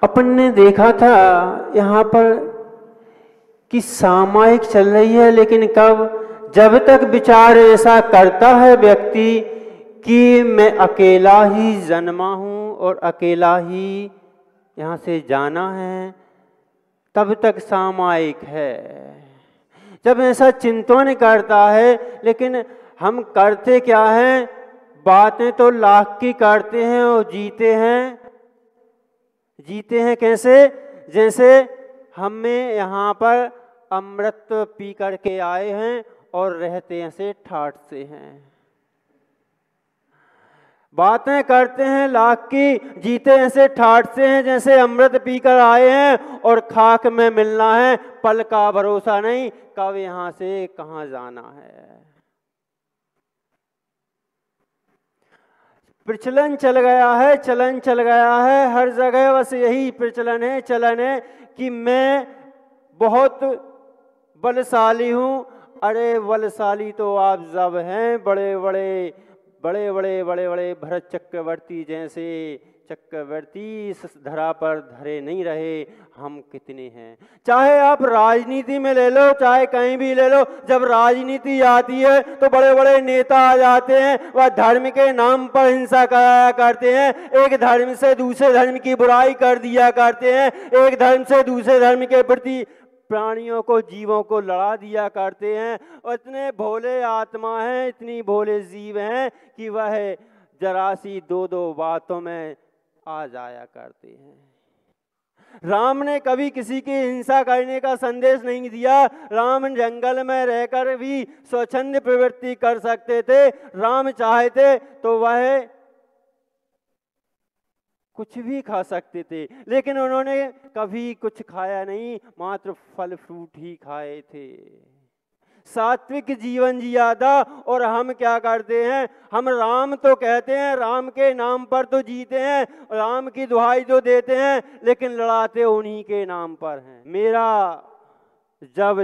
अपन ने देखा था यहाँ पर कि सामायिक चल रही है, लेकिन कब, जब तक विचार ऐसा करता है व्यक्ति कि मैं अकेला ही जन्मा हूँ और अकेला ही यहाँ से जाना है, तब तक सामायिक है। जब ऐसा चिंतन करता है, लेकिन हम करते क्या हैं, बातें तो लाख की करते हैं और जीते हैं कैसे, जैसे हमें यहाँ पर अमृत पी करके आए हैं और रहते ऐसे ठाठ से हैं। बातें करते हैं लाख की, जीते ऐसे ठाठ से हैं जैसे अमृत पीकर आए हैं और खाक में मिलना है, पल का भरोसा नहीं कब यहाँ से कहाँ जाना है। प्रचलन चल गया है, चलन चल गया है, हर जगह बस यही प्रचलन है, चलन है कि मैं बहुत बलशाली हूँ। अरे बलशाली तो आप जब हैं, बड़े बड़े भरत चक्रवर्ती जैसे चक्रवर्ती इस धरा पर धरे नहीं रहे, हम कितने हैं। चाहे आप राजनीति में ले लो, चाहे कहीं भी ले लो, जब राजनीति आती है तो बड़े बड़े नेता आ जाते हैं, वह धर्म के नाम पर हिंसा कराया करते हैं, एक धर्म से दूसरे धर्म की बुराई कर दिया करते हैं, एक धर्म से दूसरे धर्म के प्रति प्राणियों को, जीवों को लड़ा दिया करते हैं। और इतने भोले आत्मा हैं, इतनी भोले जीव हैं कि वह जरा सी दो बातों में आ जाया करते हैं। राम ने कभी किसी की हिंसा करने का संदेश नहीं दिया। राम जंगल में रहकर भी स्वच्छंद प्रवृत्ति कर सकते थे। राम चाहते तो वह कुछ भी खा सकते थे, लेकिन उन्होंने कभी कुछ खाया नहीं, मात्र फल फ्रूट ही खाए थे। सात्विक जीवन जिया था। और हम क्या करते हैं, हम राम तो कहते हैं, राम के नाम पर तो जीते हैं, राम की दुहाई तो देते हैं, लेकिन लड़ाते उन्हीं के नाम पर हैं। मेरा जब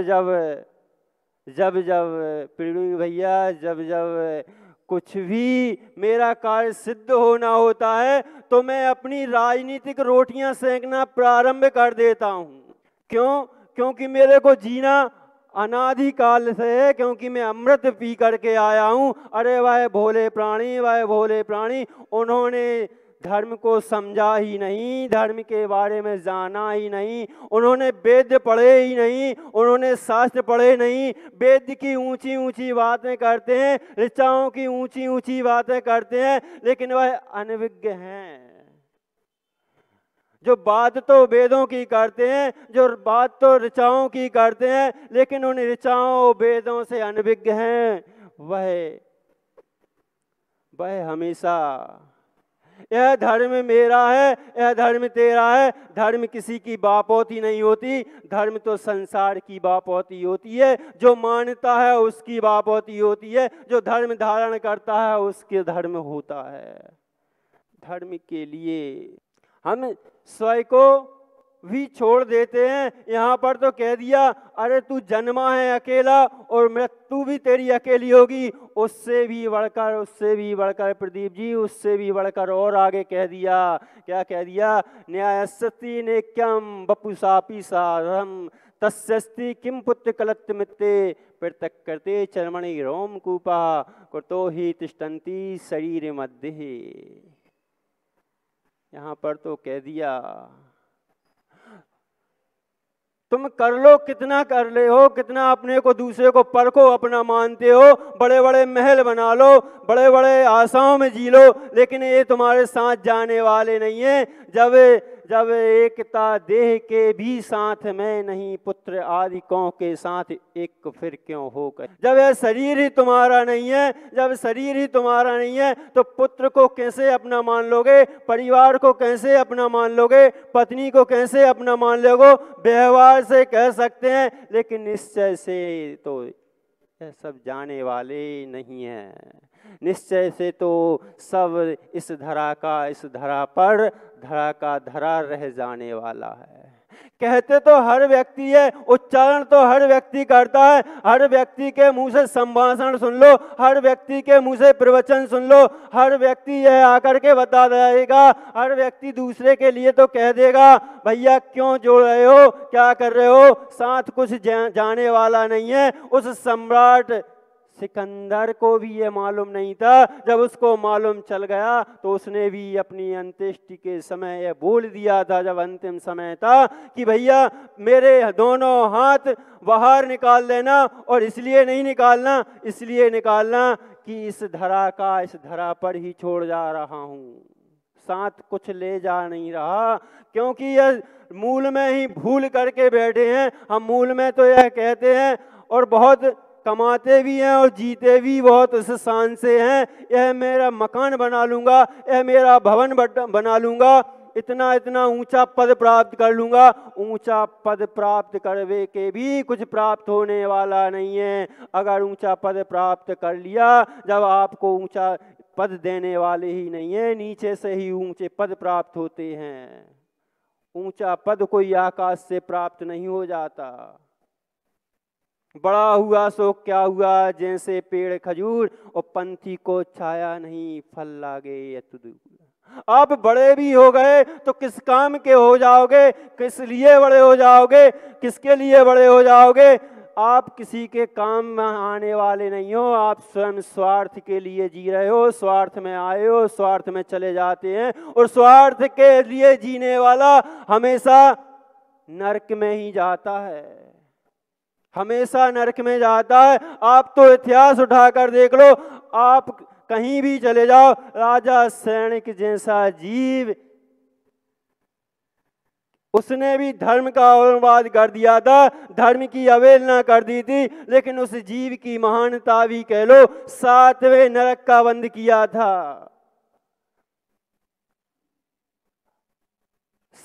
पीड़ू भैया, जब कुछ भी मेरा कार्य सिद्ध होना होता है तो मैं अपनी राजनीतिक रोटियां सेंकना प्रारंभ कर देता हूँ। क्यों? क्योंकि मेरे को जीना अनादिकाल से है, क्योंकि मैं अमृत पी करके आया हूँ। अरे वह भोले प्राणी, उन्होंने धर्म को समझा ही नहीं, धर्म के बारे में जाना ही नहीं, उन्होंने वेद पढ़े ही नहीं, उन्होंने शास्त्र पढ़े नहीं। वेद की ऊंची ऊंची बातें करते हैं, ऋचाओं की ऊंची ऊंची बातें करते हैं, लेकिन वह अनभिज्ञ हैं। जो बात तो वेदों की करते हैं, जो बात तो ऋचाओं की करते हैं, लेकिन उन ऋचाओं वेदों से अनभिज्ञ हैं। वह हमेशा यह धर्म मेरा है, यह धर्म तेरा है। धर्म किसी की बापौती नहीं होती, धर्म तो संसार की बापौती होती है। जो मानता है उसकी बापौती होती है, जो धर्म धारण करता है उसके धर्म होता है। धर्म के लिए हम स्वयं को भी छोड़ देते हैं। यहाँ पर तो कह दिया, अरे तू जन्मा है अकेला और मृत्यु भी तेरी अकेली होगी। उससे भी बढ़कर प्रदीप जी, उससे भी बढ़कर और आगे कह दिया, क्या कह दिया, न्यायस्ति नेक्यम वपुषापि सारम तस्यस्ति किम पुत्र कलत्त मित्ते पृथक करते चर्मणि रोम कूपा कुतो ही तिष्ठन्ति शरीर मध्य। यहाँ पर तो कह दिया, तुम कर लो कितना कर ले हो, कितना अपने को दूसरे को परखो अपना मानते हो, बड़े बड़े महल बना लो, बड़े बड़े आशाओं में जी लो, लेकिन ये तुम्हारे साथ जाने वाले नहीं है। जब एकता देह के भी साथ में नहीं, पुत्र आदि कौ के साथ एक फिर क्यों हो गए। जब यह शरीर ही तुम्हारा नहीं है, जब शरीर ही तुम्हारा नहीं है, तो पुत्र को कैसे अपना मान लोगे, परिवार को कैसे अपना मान लोगे, पत्नी को कैसे अपना मान लोगे। व्यवहार से कह सकते हैं, लेकिन निश्चय से तो यह सब जाने वाले नहीं हैं। निश्चय से तो सब इस धरा का रह जाने वाला है। कहते तो हर व्यक्ति है, उच्चारण तो हर व्यक्ति करता है, हर व्यक्ति के मुंह से संभाषण सुन लो, हर व्यक्ति के मुंह से प्रवचन सुन लो, हर व्यक्ति यह आकर के बता देगा, हर व्यक्ति दूसरे के लिए तो कह देगा भैया क्यों जोड़ रहे हो, क्या कर रहे हो, साथ कुछ जाने वाला नहीं है। उस सम्राट सिकंदर को भी ये मालूम नहीं था। जब उसको मालूम चल गया तो उसने भी अपनी अंत्येष्टि के समय ये बोल दिया था, जब अंतिम समय था, कि भैया मेरे दोनों हाथ बाहर निकाल देना, और इसलिए नहीं निकालना, इसलिए निकालना कि इस धरा पर ही छोड़ जा रहा हूँ, साथ कुछ ले जा नहीं रहा, क्योंकि यह मूल में ही भूल करके बैठे हैं। हम मूल में तो यह कहते हैं और बहुत कमाते भी हैं और जीते भी बहुत उस शान से हैं, यह मेरा मकान बना लूँगा, यह मेरा भवन बना लूँगा, इतना इतना ऊंचा पद प्राप्त कर लूँगा। ऊंचा पद प्राप्त करवे के भी कुछ प्राप्त होने वाला नहीं है। अगर ऊंचा पद प्राप्त कर लिया, जब आपको ऊंचा पद देने वाले ही नहीं है, नीचे से ही ऊंचे पद प्राप्त होते हैं। ऊंचा पद कोई आकाश से प्राप्त नहीं हो जाता। बड़ा हुआ सो क्या हुआ, जैसे पेड़ खजूर, और पंथी को छाया नहीं फल लागे तुद। आप बड़े भी हो गए तो किस काम के हो जाओगे, किस लिए बड़े हो जाओगे, किसके लिए बड़े हो जाओगे। आप किसी के काम में आने वाले नहीं हो, आप स्वयं स्वार्थ के लिए जी रहे हो, स्वार्थ में आए हो, स्वार्थ में चले जाते हैं, और स्वार्थ के लिए जीने वाला हमेशा नरक में ही जाता है, हमेशा नरक में जाता है। आप तो इतिहास उठाकर देख लो, आप कहीं भी चले जाओ, राजा सैनिक जैसा जीव, उसने भी धर्म का अवलंबन कर दिया था, धर्म की अवहेलना कर दी थी, लेकिन उस जीव की महानता भी कह लो, 7वें नरक का बंद किया था।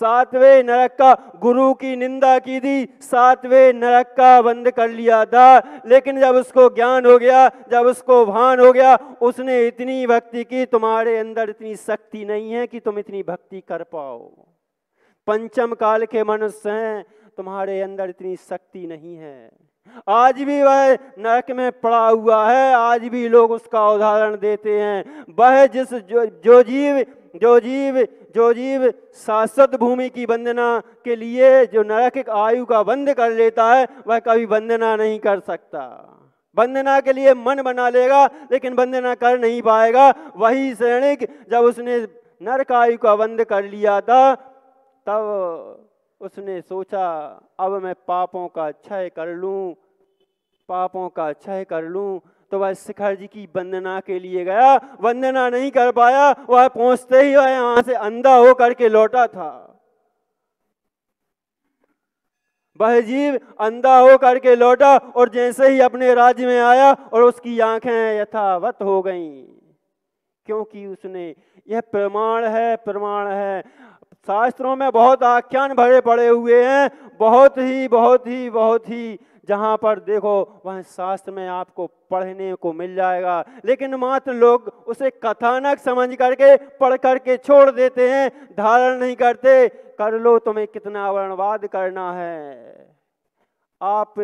7वें नरक का, गुरु की निंदा की थी, 7वें नरक का बंद कर लिया था। लेकिन जब उसको ज्ञान हो गया, जब उसको भान हो गया, उसने इतनी भक्ति की, तुम्हारे अंदर इतनी शक्ति नहीं है कि तुम इतनी भक्ति कर पाओ। पंचम काल के मनुष्य हैं, तुम्हारे अंदर इतनी शक्ति नहीं है। आज भी वह नरक में पड़ा हुआ है, आज भी लोग उसका उदाहरण देते हैं। वह जिस जो जीव शाश्वत भूमि की वंदना के लिए जो नरक आयु का बंद कर लेता है, वह कभी वंदना नहीं कर सकता। वंदना के लिए मन बना लेगा, लेकिन वंदना कर नहीं पाएगा। वही सैनिक जब उसने नरक आयु का बंद कर लिया था, तब उसने सोचा अब मैं पापों का क्षय कर लूं, पापों का क्षय कर लूं। तो वह शिखर जी की वंदना के लिए गया, वंदना नहीं कर पाया, वह पहुंचते ही वह यहां से अंधा होकर के लौटा था। वह जीव अंधा होकर के लौटा, और जैसे ही अपने राज्य में आया और उसकी आंखें यथावत हो गईं, क्योंकि उसने, यह प्रमाण है। शास्त्रों में बहुत आख्यान भरे पड़े हुए हैं, बहुत ही जहाँ पर देखो वह शास्त्र में आपको पढ़ने को मिल जाएगा, लेकिन मात्र लोग उसे कथानक समझ करके पढ़ करके छोड़ देते हैं, धारण नहीं करते। कर लो, तुम्हें कितना वर्णवाद करना है। आप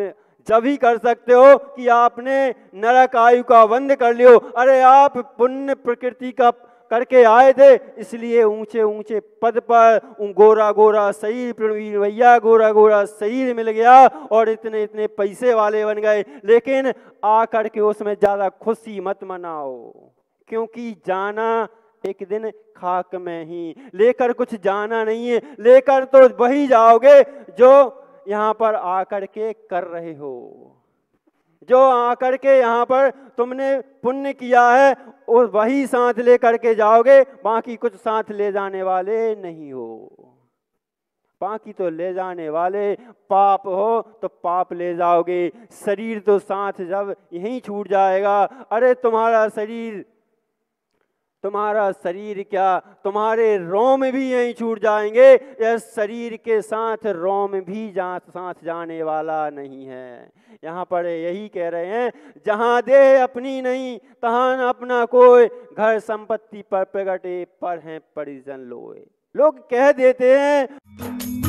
जब ही कर सकते हो कि आपने नरक आयु का बंद कर लियो। अरे आप पुण्य प्रकृति का करके आए थे, इसलिए ऊंचे ऊंचे पद पर गोरा गोरा शरीर, प्रवीण भैया गोरा गोरा शरीर मिल गया और इतने इतने पैसे वाले बन गए। लेकिन आकर के उसमें ज्यादा खुशी मत मनाओ, क्योंकि जाना एक दिन खाक में ही, लेकर कुछ जाना नहीं है। लेकर तो वही जाओगे जो यहाँ पर आकर के कर रहे हो, जो आकर के यहाँ पर तुमने पुण्य किया है, और वही साथ लेकर के जाओगे। बाकी कुछ साथ ले जाने वाले नहीं हो। बाकी तो ले जाने वाले, पाप हो तो पाप ले जाओगे, शरीर तो साथ जब यहीं छूट जाएगा। अरे तुम्हारा शरीर क्या, तुम्हारे रोम भी यहीं छूट जाएंगे। यह शरीर के साथ रोम भी साथ जाने वाला नहीं है। यहाँ पर यही कह रहे हैं, जहाँ देह अपनी नहीं तहाँ अपना कोई, घर संपत्ति पर प्रगटे पर हैं परिजन लोए। लोग कह देते हैं